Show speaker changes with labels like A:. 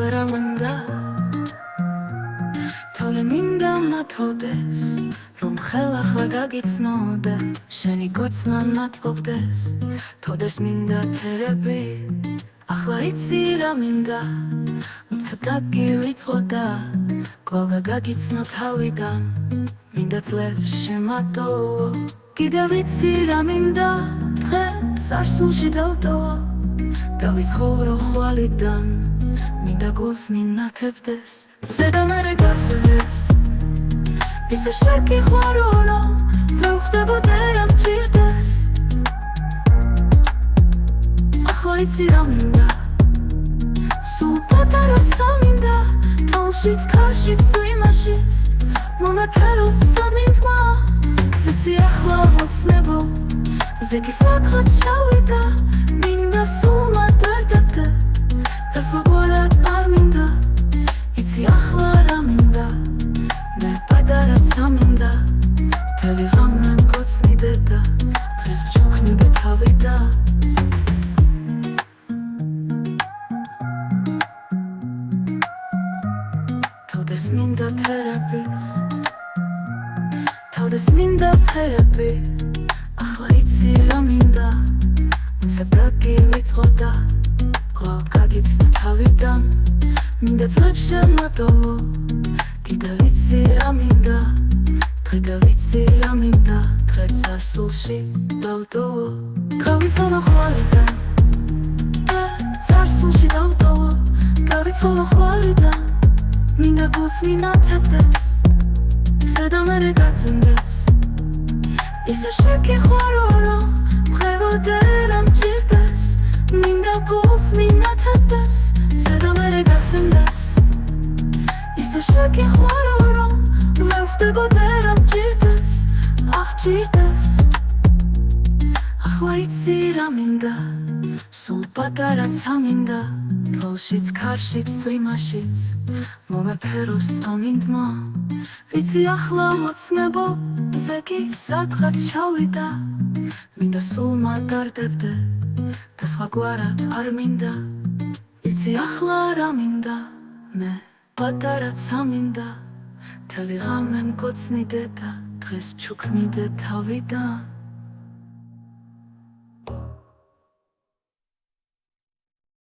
A: აღარა მინდა თოლე მინდა მათოდეს რომ ხელახლა გაგიცნოდა შენი გოცნა მათობდეს თოდეს მინდა თერაპი ახლა იცი რა მინდა ცოტა გივიწყოდა კვლავ გაგიცნო თავიდან მინდა წლებს შემატოვო კიდევ იცი რა მინდა დღე წარსულში დავტოვო დავიცხოვრო ხვალიდან მინდა გულს მინათებდეს ზედა მერე გაწვდეს ისე შეგიხვარო რომ ვერ ხდებოდე რა მჭირდეს ახლა იცი რა მინდა სულ პატარაცა მინდა თოლშიც ქარშიც თუ იმაშიც მომეფერო სამინდმა ვიცი ახლა ოცნებო ზეგი სადღაც ჩავიდა მინდა სულ მატარდებდე და სხვაგვარად არ მინდა იცი ახლა რა მინდა მე პატარაცა მინდა მთელი ღამე მგოცნიდე და დღეს ვჩუქნიდე თავიდა თოდეს მინდა თერაპის თოდეს მინდა თერაპი ახლა იცი რა მინდა ცოტა გივიწყოდა კვლავ გაგიცნო თავიდან მინდა წლებს შემატოვო კიდევ იცი რა მინდა დღე ვიცი რა მინდა დღე წარსულში დავტოვო გავიცხოვრო ხვალიდან წარსულში დავტოვო გავიცხოვრო ხვალიდან მინდა გულს მინათებდეს ზედა მერე გაწვდეს ისე შეგიხვარო რომ მღეროდე რა მჭირდეს მინდა გულს მინათებდეს ზედა მერე გაწვდეს ისე შეგიხვარო რომ ვერ ხდებოდე რა მჭირდეს აღჭირდეს ახლა იცი რა მინდა სულ პატარაცა მინდა თოლშიც ქარშიც თუ იმაშიც მომეფერო სამინდმა ვიცი ახლა ოცნებო ზეგი სადღაც ჩავიდა მინდა სულ მატარდებდე და სხვაგვარად არ მინდა იცი ახლა რა მინდა მე პატარაცა მინდა მთელი ღამე მგოცნიდე და დღეს ვჩუქნიდე თავიდან